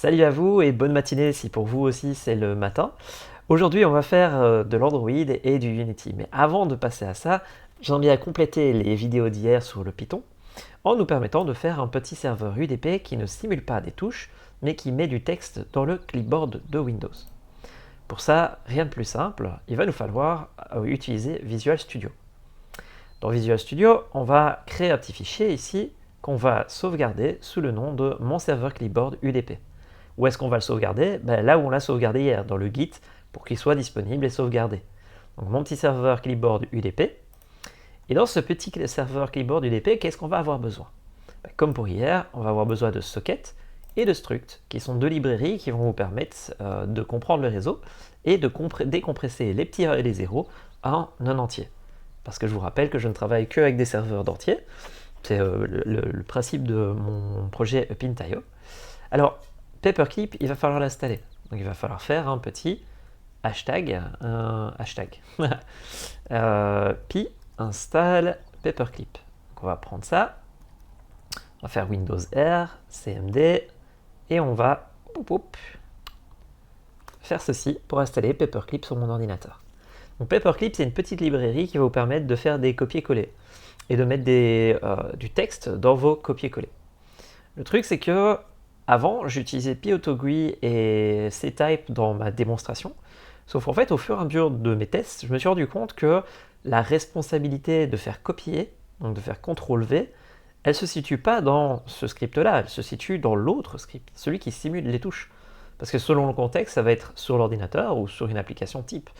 Salut à vous et bonne matinée si pour vous aussi c'est le matin. Aujourd'hui on va faire de l'Android et du Unity. Mais avant de passer à ça, j'aimerais bien compléter les vidéos d'hier sur le Python en nous permettant de faire un petit serveur UDP qui ne simule pas des touches mais qui met du texte dans le clipboard de Windows. Pour ça, rien de plus simple, il va nous falloir utiliser Visual Studio. Dans Visual Studio, on va créer un petit fichier ici qu'on va sauvegarder sous le nom de mon serveur clipboard UDP. Où est-ce qu'on va le sauvegarder? Là où on l'a sauvegardé hier, dans le Git, pour qu'il soit disponible et sauvegardé. Donc mon petit serveur clipboard UDP. Et dans ce petit serveur clipboard UDP, qu'est-ce qu'on va avoir besoin? Comme pour hier, on va avoir besoin de socket et de struct, qui sont deux librairies qui vont vous permettre de comprendre le réseau et de décompresser les petits 1 et les 0 en un entier. Parce que je vous rappelle que je ne travaille qu'avec des serveurs d'entiers. C'est le principe de mon projet Upintio. Alors, Paperclip, il va falloir l'installer. Donc il va falloir faire un petit hashtag, pi install Paperclip. Donc on va prendre ça, on va faire Windows R, CMD, et on va faire ceci pour installer Paperclip sur mon ordinateur. Donc Paperclip, c'est une petite librairie qui va vous permettre de faire des copier-coller et de mettre du texte dans vos copier-coller. Le truc, c'est que avant, j'utilisais Pyotogui et CType dans ma démonstration, sauf qu'en fait, au fur et à mesure de mes tests, je me suis rendu compte que la responsabilité de faire copier, donc de faire CTRL-V, elle ne se situe pas dans ce script-là, elle se situe dans l'autre script, celui qui simule les touches. Parce que selon le contexte, ça va être sur l'ordinateur ou sur une application type.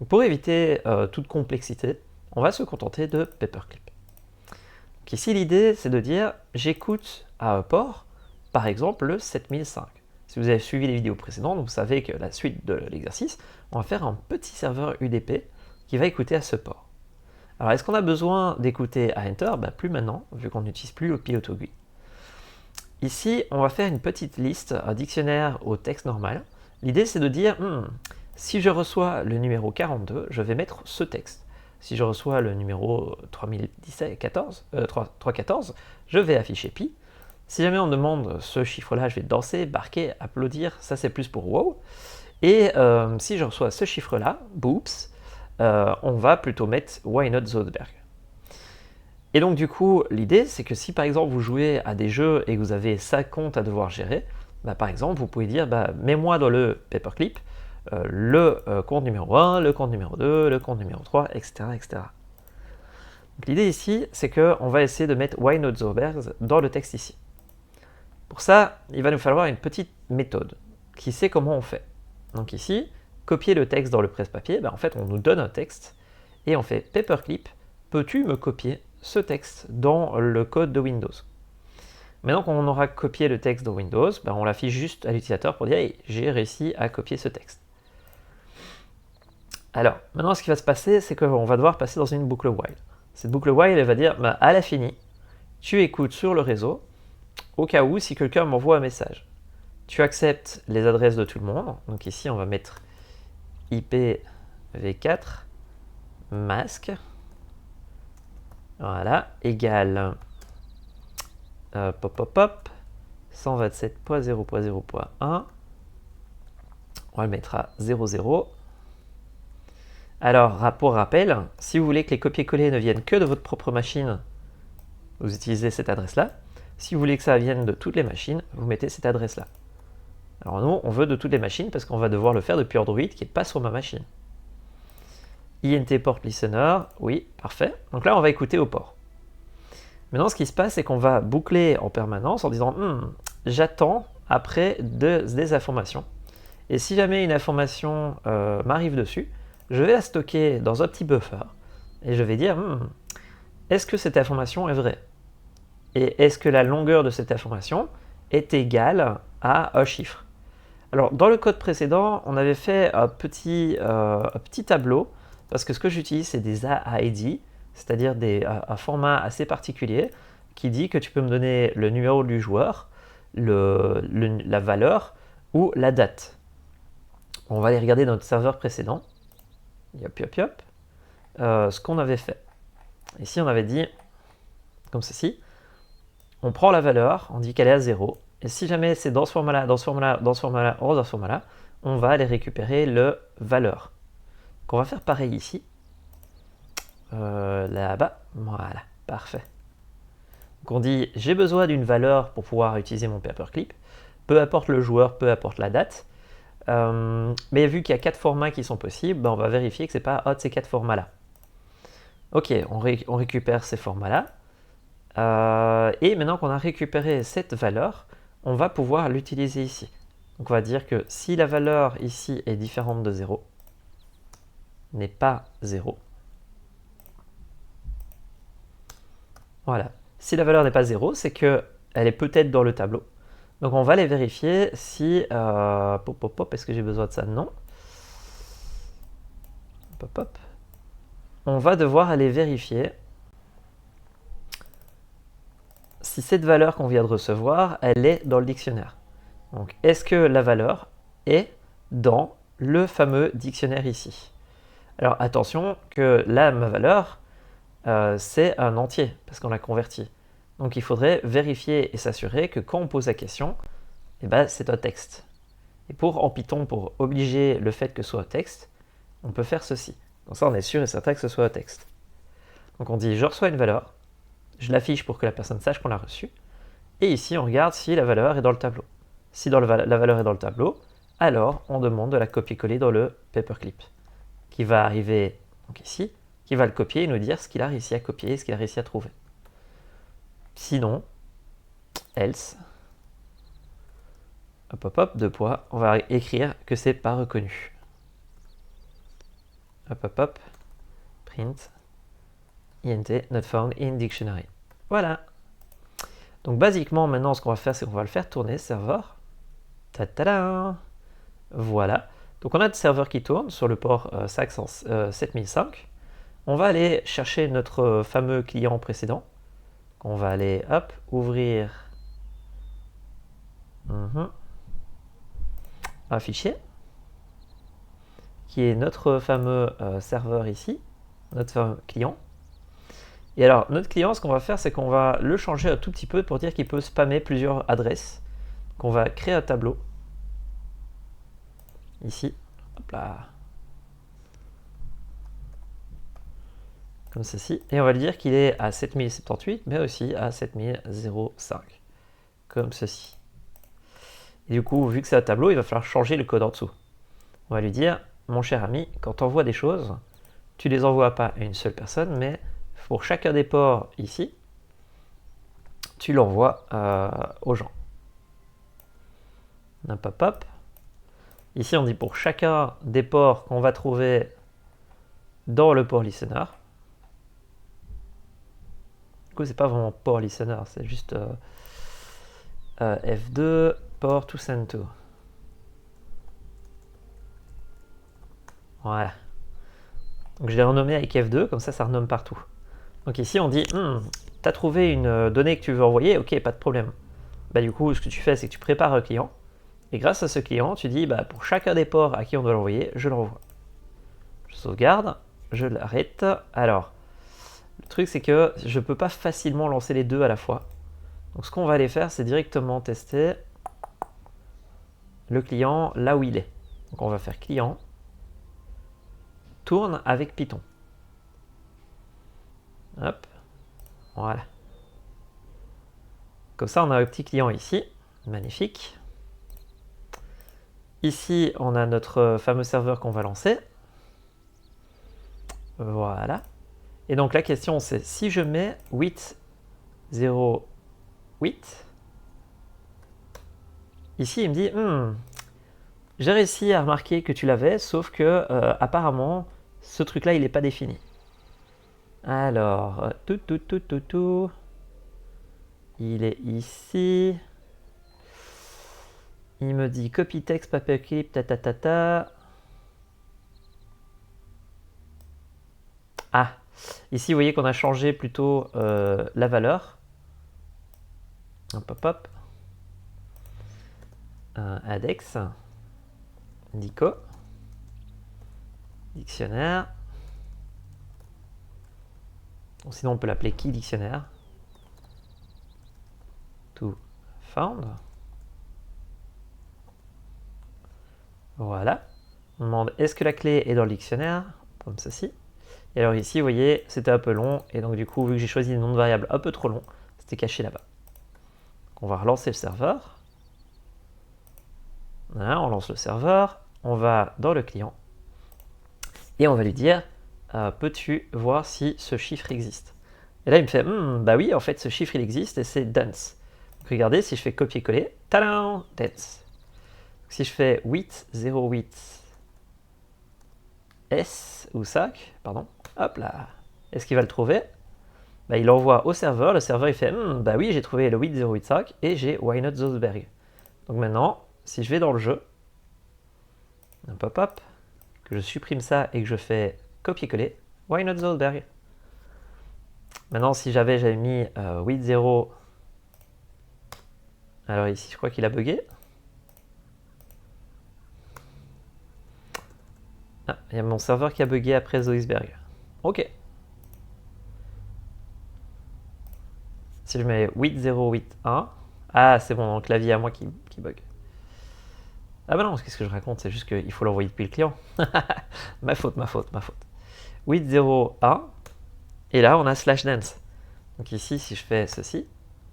Donc pour éviter toute complexité, on va se contenter de Paperclip. Donc ici, l'idée, c'est de dire, j'écoute à un port, par exemple le 7005. Si vous avez suivi les vidéos précédentes, vous savez que la suite de l'exercice, on va faire un petit serveur UDP qui va écouter à ce port. Alors est-ce qu'on a besoin d'écouter à Enter? Plus maintenant, vu qu'on n'utilise plus le Pyotogui. Ici, on va faire une petite liste, un dictionnaire au texte normal. L'idée, c'est de dire, si je reçois le numéro 42, je vais mettre ce texte. Si je reçois le numéro 314, je vais afficher pi. Si jamais on demande ce chiffre-là, je vais danser, barquer, applaudir, ça c'est plus pour wow. Et si je reçois ce chiffre-là, boops, on va plutôt mettre why not Zoidberg. Et donc du coup, l'idée c'est que si par exemple vous jouez à des jeux et que vous avez 5 comptes à devoir gérer, par exemple vous pouvez dire, mets-moi dans le Paperclip le compte numéro 1, le compte numéro 2, le compte numéro 3, etc. etc. L'idée ici, c'est qu'on va essayer de mettre why not Zoidberg dans le texte ici. Pour ça, il va nous falloir une petite méthode qui sait comment on fait. Donc ici, copier le texte dans le presse-papier, en fait on nous donne un texte et on fait Paperclip, peux-tu me copier ce texte dans le code de Windows? Maintenant qu'on aura copié le texte dans Windows, on l'affiche juste à l'utilisateur pour dire hey, j'ai réussi à copier ce texte. Alors, maintenant ce qui va se passer, c'est qu'on va devoir passer dans une boucle while. Cette boucle while, elle va dire à la fini, tu écoutes sur le réseau, au cas où si quelqu'un m'envoie un message. Tu acceptes les adresses de tout le monde. Donc ici, on va mettre IPv4 masque. Voilà, égale 127.0.0.1. On va le mettre à 00. Alors, pour rappel, si vous voulez que les copier-coller ne viennent que de votre propre machine, vous utilisez cette adresse-là. Si vous voulez que ça vienne de toutes les machines, vous mettez cette adresse-là. Alors nous, on veut de toutes les machines parce qu'on va devoir le faire depuis Android qui n'est pas sur ma machine. INT port listener, oui, parfait. Donc là, on va écouter au port. Maintenant, ce qui se passe, c'est qu'on va boucler en permanence en disant j'attends après des informations. Et si jamais une information m'arrive dessus, je vais la stocker dans un petit buffer et je vais dire est-ce que cette information est vraie? Et est-ce que la longueur de cette information est égale à un chiffre? Alors, dans le code précédent, on avait fait un petit tableau, parce que ce que j'utilise, c'est des AID, c'est-à-dire un format assez particulier, qui dit que tu peux me donner le numéro du joueur, la valeur ou la date. On va aller regarder dans notre serveur précédent. Ce qu'on avait fait. Ici, on avait dit, comme ceci, on prend la valeur, on dit qu'elle est à 0, Et si jamais c'est dans ce format-là, dans ce format-là, dans ce format-là, ou dans ce format-là, on va aller récupérer le valeur. Donc on va faire pareil ici. Là-bas, voilà, parfait. Donc on dit, j'ai besoin d'une valeur pour pouvoir utiliser mon paperclip. Peu importe le joueur, peu importe la date. Mais vu qu'il y a 4 formats qui sont possibles, ben on va vérifier que ce n'est pas un de ces 4 formats-là. Ok, on récupère ces formats-là. Et maintenant qu'on a récupéré cette valeur, on va pouvoir l'utiliser ici. Donc on va dire que si la valeur ici est différente de 0, n'est pas 0. Voilà. Si la valeur n'est pas 0, c'est qu'elle est peut-être dans le tableau. Donc on va aller vérifier si... est-ce que j'ai besoin de ça? Non. On va devoir aller vérifier si cette valeur qu'on vient de recevoir, elle est dans le dictionnaire. Donc, est-ce que la valeur est dans le fameux dictionnaire ici? Alors, attention que là, ma valeur, c'est un entier, parce qu'on l'a converti. Donc, il faudrait vérifier et s'assurer que quand on pose la question, eh ben, c'est un texte. Et en Python, pour obliger le fait que ce soit un texte, on peut faire ceci. Comme ça, on est sûr et certain que ce soit un texte. Donc, on dit, je reçois une valeur, je l'affiche pour que la personne sache qu'on l'a reçue. Et ici, on regarde si la valeur est dans le tableau. Si la valeur est dans le tableau, alors on demande de la copier-coller dans le paperclip, qui va arriver donc ici, qui va le copier et nous dire ce qu'il a réussi à copier, ce qu'il a réussi à trouver. Sinon, else, deux points, on va écrire que c'est pas reconnu. Print, int, not found in dictionary. Voilà. Donc basiquement, maintenant, ce qu'on va faire, c'est qu'on va le faire tourner, serveur. Ta-ta-da! Voilà. Donc on a le serveur qui tourne sur le port 7005. On va aller chercher notre fameux client précédent. On va aller, hop, ouvrir un fichier qui est notre fameux serveur ici, notre fameux client. Et alors, notre client, ce qu'on va faire, c'est qu'on va le changer un tout petit peu pour dire qu'il peut spammer plusieurs adresses. Donc on va créer un tableau. Ici, hop là. Comme ceci. Et on va lui dire qu'il est à 7078, mais aussi à 7005. Comme ceci. Et du coup, vu que c'est un tableau, il va falloir changer le code en dessous. On va lui dire, mon cher ami, quand tu envoies des choses, tu les envoies pas à une seule personne, mais pour chacun des ports ici, tu l'envoies aux gens. Hop. Ici, on dit pour chacun des ports qu'on va trouver dans le port listener. Du coup, c'est pas vraiment port listener, c'est juste F2 port to send to. Voilà. Donc je l'ai renommé avec F2, comme ça renomme partout. Donc ici, on dit, tu as trouvé une donnée que tu veux envoyer, ok, pas de problème. Bah, du coup, ce que tu fais, c'est que tu prépares un client. Et grâce à ce client, tu dis, bah, pour chacun des ports à qui on doit l'envoyer, je l'envoie. Je sauvegarde, je l'arrête. Alors, le truc, c'est que je ne peux pas facilement lancer les deux à la fois. Donc, ce qu'on va aller faire, c'est directement tester le client là où il est. Donc, on va faire client, tourne avec Python. Hop, voilà. Comme ça, on a un petit client ici. Magnifique. Ici, on a notre fameux serveur qu'on va lancer. Voilà. Et donc la question c'est, si je mets 8, 0, 8, ici il me dit, j'ai réussi à remarquer que tu l'avais, sauf que apparemment, ce truc-là, il n'est pas défini. Alors, il est ici. Il me dit copy text, paperclip, Ah, ici vous voyez qu'on a changé plutôt la valeur. Hop. Index, dico, dictionnaire. Bon, sinon on peut l'appeler key dictionnaire. To found. Voilà. On demande est-ce que la clé est dans le dictionnaire, comme ceci. Et alors ici, vous voyez, c'était un peu long, et donc du coup, vu que j'ai choisi des noms de variables un peu trop longs, c'était caché là-bas. On va relancer le serveur. Voilà, on lance le serveur, on va dans le client, et on va lui dire, peux-tu voir si ce chiffre existe? Et là, il me fait, bah oui, en fait, ce chiffre, il existe, et c'est dance. Donc regardez, si je fais copier-coller, tadam, dance. Si je fais 808 S ou SAC, pardon, hop là, est-ce qu'il va le trouver? Bah, il l'envoie au serveur, le serveur il fait bah oui, j'ai trouvé le 808 SAC et j'ai Why Not Zosberg. Donc maintenant, si je vais dans le jeu, un pop-up, que je supprime ça et que je fais copier-coller, Why Not Zosberg. Maintenant, si j'avais mis 80, alors ici je crois qu'il a bugué. Ah, il y a mon serveur qui a bugué après Zoisberg. Ok. Si je mets 8081, ah c'est bon, donc clavier à moi qui bug. Ah bah non, qu'est-ce que je raconte, c'est juste qu'il faut l'envoyer depuis le client. ma faute. 801, et là on a slash dance. Donc ici, si je fais ceci,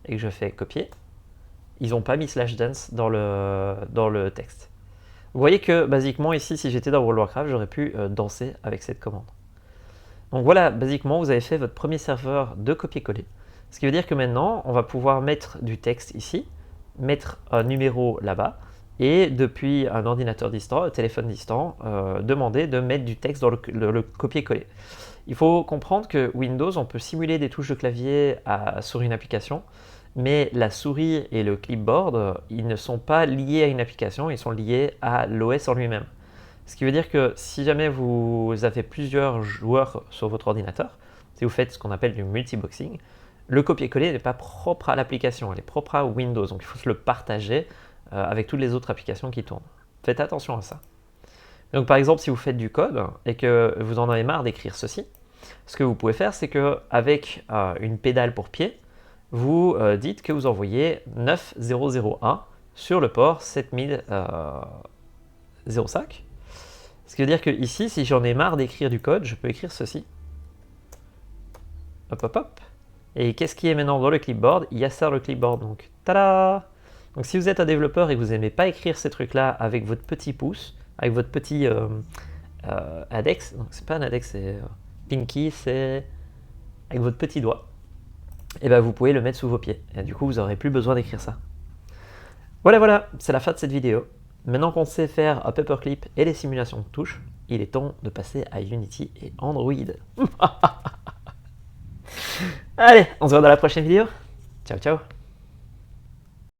et que je fais copier, ils n'ont pas mis slash dance dans le texte. Vous voyez que, basiquement, ici, si j'étais dans World of Warcraft, j'aurais pu danser avec cette commande. Donc voilà, basiquement, vous avez fait votre premier serveur de copier-coller. Ce qui veut dire que maintenant, on va pouvoir mettre du texte ici, mettre un numéro là-bas, et depuis un ordinateur distant, un téléphone distant, demander de mettre du texte dans le copier-coller. Il faut comprendre que Windows, on peut simuler des touches de clavier sur une application, mais la souris et le clipboard, ils ne sont pas liés à une application, ils sont liés à l'OS en lui-même. Ce qui veut dire que si jamais vous avez plusieurs joueurs sur votre ordinateur, si vous faites ce qu'on appelle du multiboxing, le copier-coller n'est pas propre à l'application, elle est propre à Windows, donc il faut se le partager avec toutes les autres applications qui tournent. Faites attention à ça. Donc par exemple, si vous faites du code et que vous en avez marre d'écrire ceci, ce que vous pouvez faire, c'est qu'avec une pédale pour pied, vous dites que vous envoyez 9001 sur le port 7005. Ce qui veut dire que ici, si j'en ai marre d'écrire du code, je peux écrire ceci. Hop, hop, hop. Et qu'est-ce qui est maintenant dans le clipboard? Il y a ça dans le clipboard, donc tada! Donc si vous êtes un développeur et que vous n'aimez pas écrire ces trucs-là avec votre petit pouce, avec votre petit index, donc c'est pas un index, c'est pinky, c'est avec votre petit doigt, et ben vous pouvez le mettre sous vos pieds. Et du coup, vous n'aurez plus besoin d'écrire ça. Voilà, c'est la fin de cette vidéo. Maintenant qu'on sait faire un paperclip et les simulations de touches, il est temps de passer à Unity et Android. Allez, on se voit dans la prochaine vidéo. Ciao, ciao.